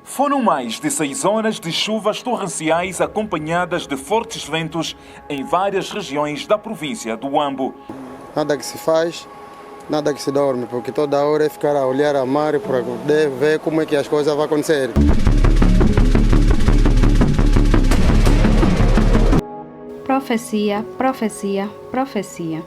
Foram mais de 6 horas de chuvas torrenciais acompanhadas de fortes ventos em várias regiões da província do Huambo. Nada que se faz, nada que se dorme, porque toda hora é ficar a olhar a mar para poder ver como é que as coisas vão acontecer. Profecia, profecia, profecia.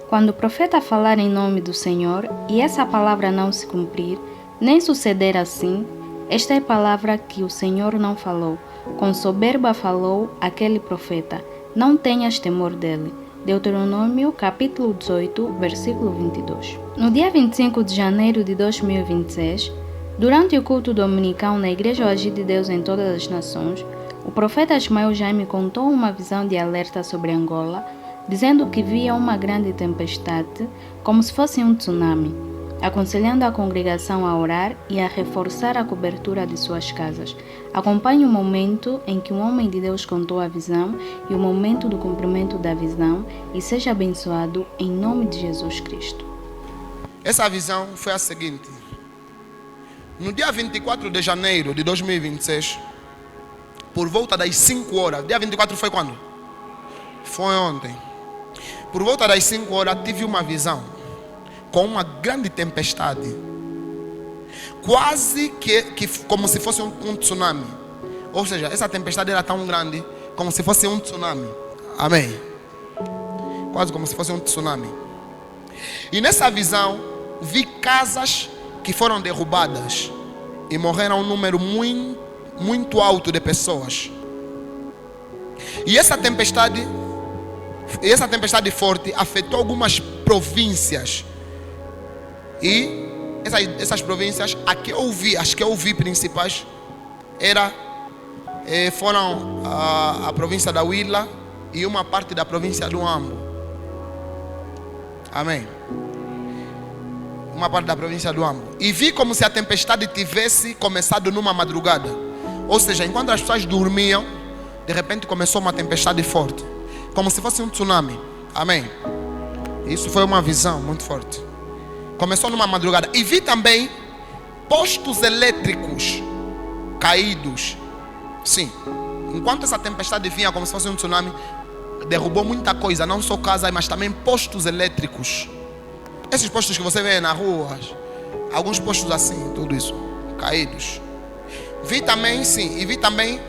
Quando o profeta falar em nome do Senhor e essa palavra não se cumprir, nem suceder assim, esta é a palavra que o Senhor não falou. Com soberba falou aquele profeta. Não tenhas temor dele. Deuteronômio capítulo 18, versículo 22. No dia 25 de janeiro de 2026, durante o culto dominical na Igreja Agir de Deus em Todas as Nações, o profeta Ismael Jaime contou uma visão de alerta sobre Angola, dizendo que via uma grande tempestade, como se fosse um tsunami, aconselhando a congregação a orar e a reforçar a cobertura de suas casas. Acompanhe o momento em que um homem de Deus contou a visão e o momento do cumprimento da visão e seja abençoado em nome de Jesus Cristo. Essa visão foi a seguinte: no dia 24 de janeiro de 2026, por volta das 5 horas, dia 24 foi quando? Foi ontem. Por volta das 5 horas tive uma visão com uma grande tempestade, quase que como se fosse um tsunami. Ou seja, essa tempestade era tão grande como se fosse um tsunami. Amém. Quase como se fosse um tsunami. E nessa visão vi casas que foram derrubadas e morreram um número muito alto de pessoas. E essa tempestade forte afetou algumas províncias. E essas províncias, as que eu vi principais, foram a província da Huila e uma parte da província do Huambo. Amém. Uma parte da província do Huambo. E vi como se a tempestade tivesse começado numa madrugada. Ou seja, enquanto as pessoas dormiam, de repente começou uma tempestade forte, como se fosse um tsunami. Amém. Isso foi uma visão muito forte. Começou numa madrugada. E vi também postos elétricos caídos. Sim. Enquanto essa tempestade vinha como se fosse um tsunami, derrubou muita coisa, não só casas, mas também postos elétricos. Esses postos que você vê na rua, alguns postos assim, tudo isso, caídos. Vi também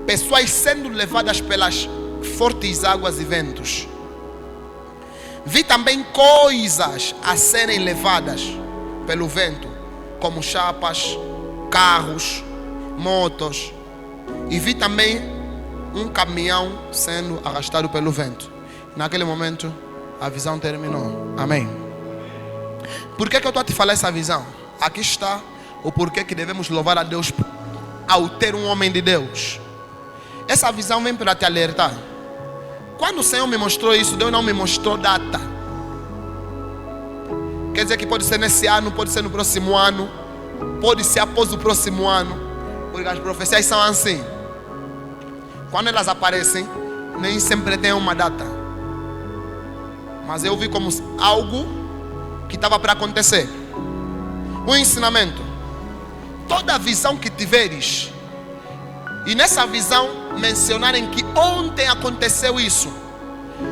pessoas sendo levadas pelas fortes águas e ventos. Vi também coisas a serem levadas pelo vento, como chapas, carros, motos. E vi também um caminhão sendo arrastado pelo vento. Naquele momento, a visão terminou. Amém. Por que eu estou a te falar essa visão? Aqui está o porquê que devemos louvar a Deus ao ter um homem de Deus. Essa visão vem para te alertar. Quando o Senhor me mostrou isso, Deus não me mostrou data. Quer dizer que pode ser nesse ano, pode ser no próximo ano, pode ser após o próximo ano, porque as profecias são assim. Quando elas aparecem, nem sempre tem uma data. Mas eu vi como algo que estava para acontecer. Um ensinamento. Toda visão que tiveres, e nessa visão mencionarem que ontem aconteceu isso,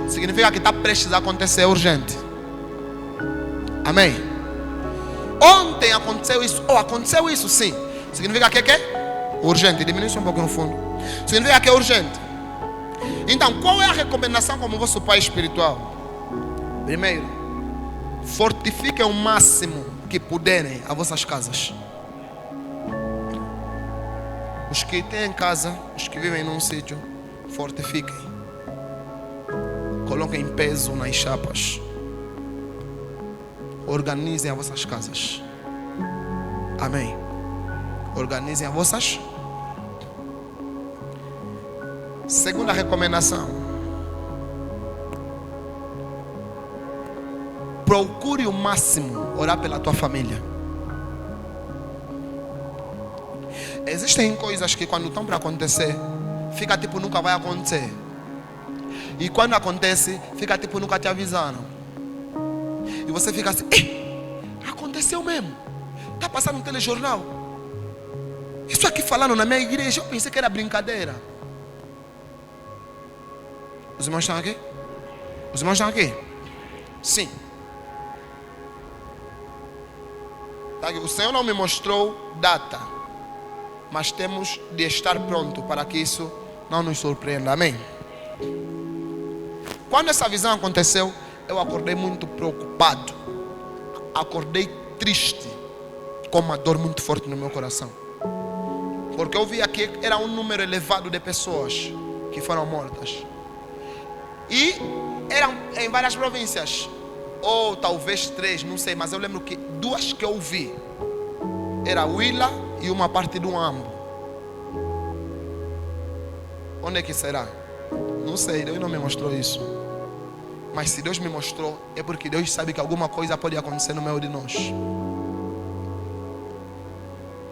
significa que está prestes a acontecer urgente. Amém. Ontem aconteceu isso, ou aconteceu isso, sim. Significa que é urgente. Diminui um pouco no fundo. Significa que é urgente. Então, qual é a recomendação como vosso pai espiritual? Primeiro, fortifiquem o máximo que puderem as vossas casas. Os que têm casa, os que vivem num sítio, fortifiquem. Coloquem peso nas chapas. Organizem as vossas casas. Amém. Organizem as vossas. Segunda recomendação. Procure o máximo orar pela tua família. Existem coisas que quando estão para acontecer, fica tipo nunca vai acontecer. E quando acontece, fica tipo nunca te avisaram. E você fica assim, aconteceu mesmo. Está passando no telejornal. Isso aqui falando na minha igreja, eu pensei que era brincadeira. Os irmãos estão aqui? Os irmãos estão aqui? Sim. Tá aqui. O Senhor não me mostrou data, mas temos de estar pronto para que isso não nos surpreenda. Amém? Quando essa visão aconteceu, eu acordei muito preocupado. Acordei triste, com uma dor muito forte no meu coração. Porque eu via que era um número elevado de pessoas que foram mortas. E eram em várias províncias. Ou talvez 3, não sei. Mas eu lembro que 2 que eu vi. Era Huila e uma parte do Ambo. Onde é que será? Não sei, Deus não me mostrou isso. Mas se Deus me mostrou, é porque Deus sabe que alguma coisa pode acontecer no meio de nós.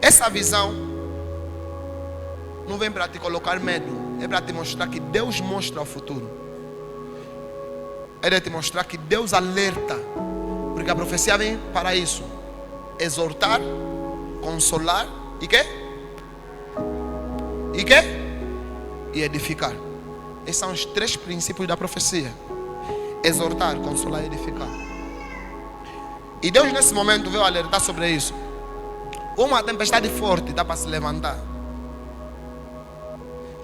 Essa visão não vem para te colocar medo, é para te mostrar que Deus mostra o futuro. É para te mostrar que Deus alerta, porque a profecia vem para isso: exortar, consolar e quê? E quê? E edificar. Esses são os 3 princípios da profecia: exortar, consolar e edificar. E Deus nesse momento veio alertar sobre isso. Uma tempestade forte está para se levantar.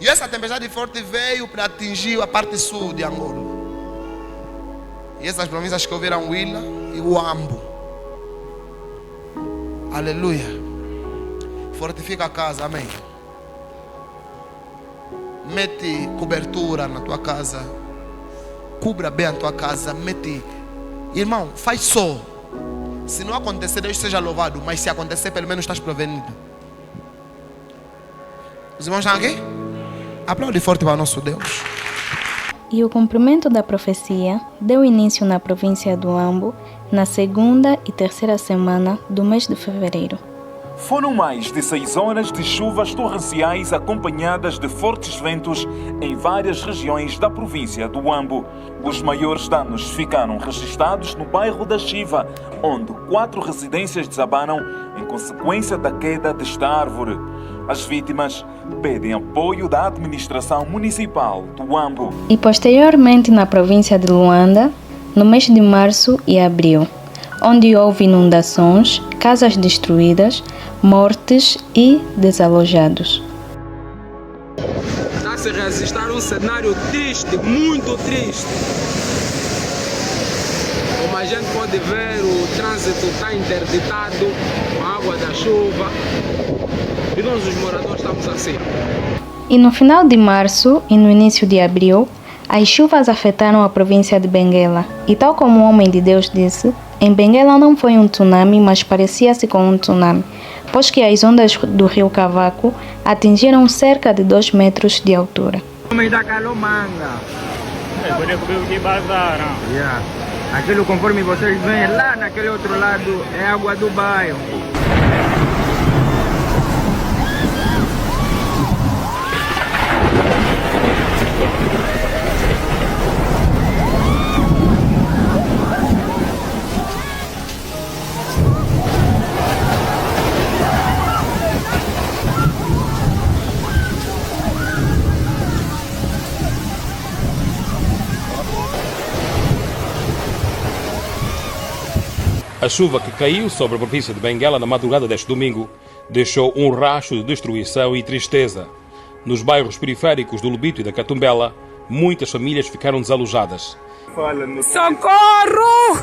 E essa tempestade forte veio para atingir a parte sul de Angola. E essas províncias que ouviram Huila e o Ambo. Aleluia. Fortifica a casa, amém. Mete cobertura na tua casa. Cubra bem a tua casa. Mete. Irmão, faz só. Se não acontecer, Deus seja louvado. Mas se acontecer, pelo menos estás prevenido. Os irmãos estão aqui? Aplaude forte para o nosso Deus. E o cumprimento da profecia deu início na província do Ambo, na 2ª e 3ª semana do mês de fevereiro. Foram mais de 6 horas de chuvas torrenciais acompanhadas de fortes ventos em várias regiões da província do Ambo. Os maiores danos ficaram registrados no bairro da Chiva, onde 4 residências desabaram em consequência da queda desta árvore. As vítimas pedem apoio da administração municipal do Ambo. E posteriormente na província de Luanda, no mês de março e abril, onde houve inundações, casas destruídas, mortes e desalojados. Está a se registrar um cenário triste, muito triste. Como a gente pode ver, o trânsito está interditado com a água da chuva. E nós, os moradores, estamos assim. E no final de março e no início de abril, as chuvas afetaram a província de Benguela. E tal como o homem de Deus disse, em Benguela não foi um tsunami, mas parecia-se com um tsunami, pois que as ondas do rio Cavaco atingiram cerca de 2 metros de altura. Homem da Calomanga. Aquilo, conforme vocês veem lá naquele outro lado, é água do bairro. A chuva que caiu sobre a província de Benguela na madrugada deste domingo deixou um rastro de destruição e tristeza. Nos bairros periféricos do Lubito e da Catumbela, muitas famílias ficaram desalojadas. Socorro!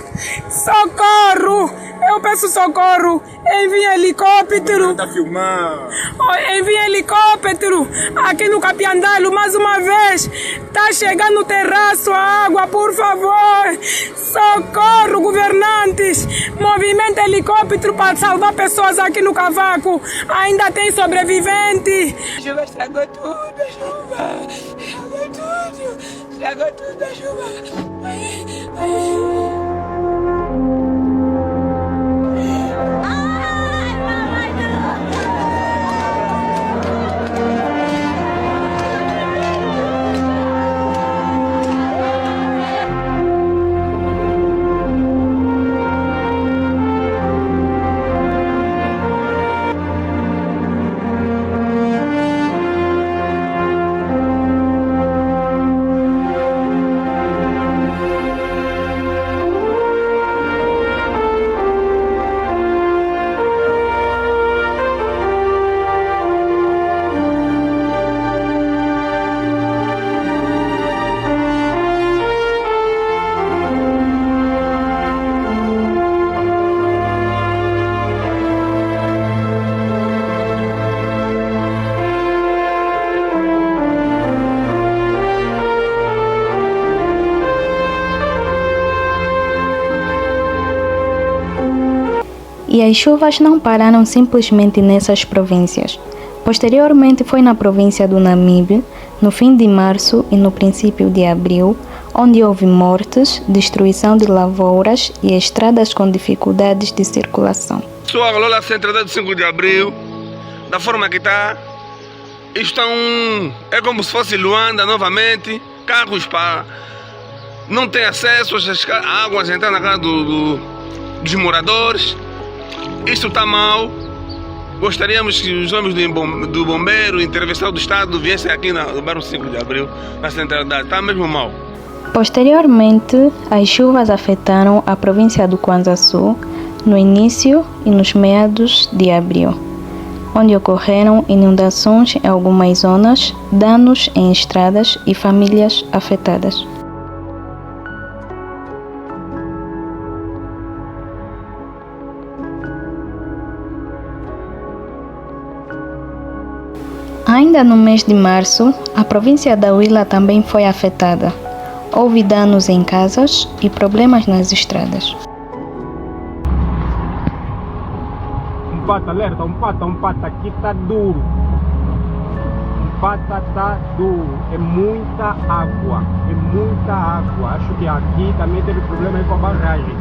Socorro! Eu peço socorro! Envie helicóptero! Está filmando. Envie helicóptero! Aqui no Capiandalo, mais uma vez! Está chegando no terraço a água, por favor! Socorro, governantes! Movimento helicóptero para salvar pessoas aqui no Cavaco! Ainda tem sobrevivente! A chuva estragou tudo, a chuva! Estragou tudo! Estragou tudo, a chuva! E as chuvas não pararam simplesmente nessas províncias. Posteriormente foi na província do Namibe, no fim de março e no princípio de abril, onde houve mortes, destruição de lavouras e estradas com dificuldades de circulação. Pessoal, olha a entrada do 5 de abril, da forma que está, é como se fosse Luanda novamente, carros não tem acesso às águas, entrar na casa dos moradores. Isso está mal. Gostaríamos que os homens do bombeiro, intervenção do Estado, viessem aqui no bairro 5 de abril, na centralidade. Está mesmo mal. Posteriormente, as chuvas afetaram a província do Kwanza Sul no início e nos meados de abril, onde ocorreram inundações em algumas zonas, danos em estradas e famílias afetadas. Ainda no mês de março, a província da Huila também foi afetada. Houve danos em casas e problemas nas estradas. Alerta, um pata, aqui tá duro. Um pata tá duro, é muita água. Acho que aqui também teve problema aí com a barragem.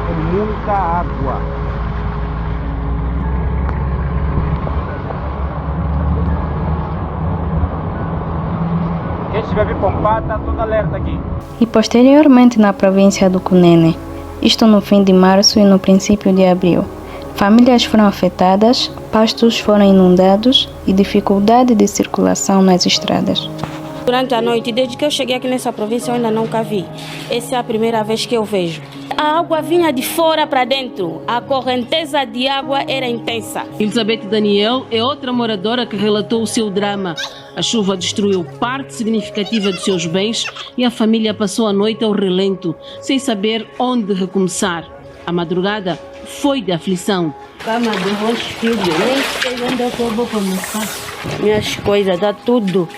É muita água. Quem estiver vir com pata, todo alerta aqui. E posteriormente na província do Cunene, isto no fim de março e no princípio de abril. Famílias foram afetadas, pastos foram inundados e dificuldade de circulação nas estradas. Durante a noite, desde que eu cheguei aqui nessa província, eu ainda nunca vi. Essa é a primeira vez que eu vejo. A água vinha de fora para dentro. A correnteza de água era intensa. Elizabeth Daniel é outra moradora que relatou o seu drama. A chuva destruiu parte significativa dos seus bens e a família passou a noite ao relento, sem saber onde recomeçar. A madrugada foi de aflição. Cama de dois filhos, nem sei onde eu vou começar. Minhas coisas, dá tudo.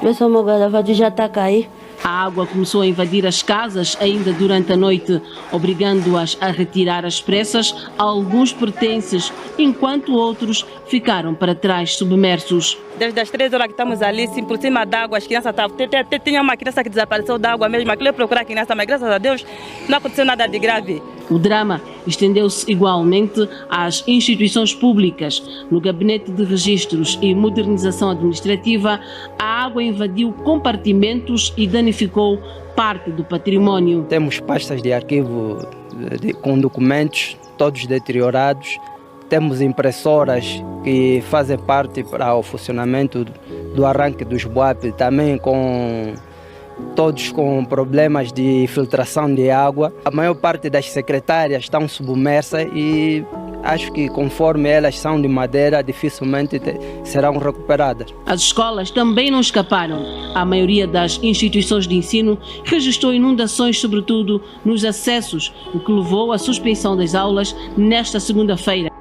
Meu samogado já está a cair. A água começou a invadir as casas ainda durante a noite, obrigando-as a retirar às pressas alguns pertences, enquanto outros ficaram para trás submersos. Desde as 3 horas que estamos ali, sim, por cima d'água, as crianças estavam. Tinha uma criança que desapareceu da água mesmo. Aquilo é procurar a criança, mas graças a Deus não aconteceu nada de grave. O drama estendeu-se igualmente às instituições públicas. No Gabinete de Registros e Modernização Administrativa, a água invadiu compartimentos e danificou parte do património. Temos pastas de arquivo com documentos todos deteriorados. Temos impressoras que fazem parte para o funcionamento do arranque dos BUAP, também todos com problemas de filtração de água. A maior parte das secretárias estão submersas e acho que conforme elas são de madeira, dificilmente serão recuperadas. As escolas também não escaparam. A maioria das instituições de ensino registrou inundações, sobretudo nos acessos, o que levou à suspensão das aulas nesta segunda-feira.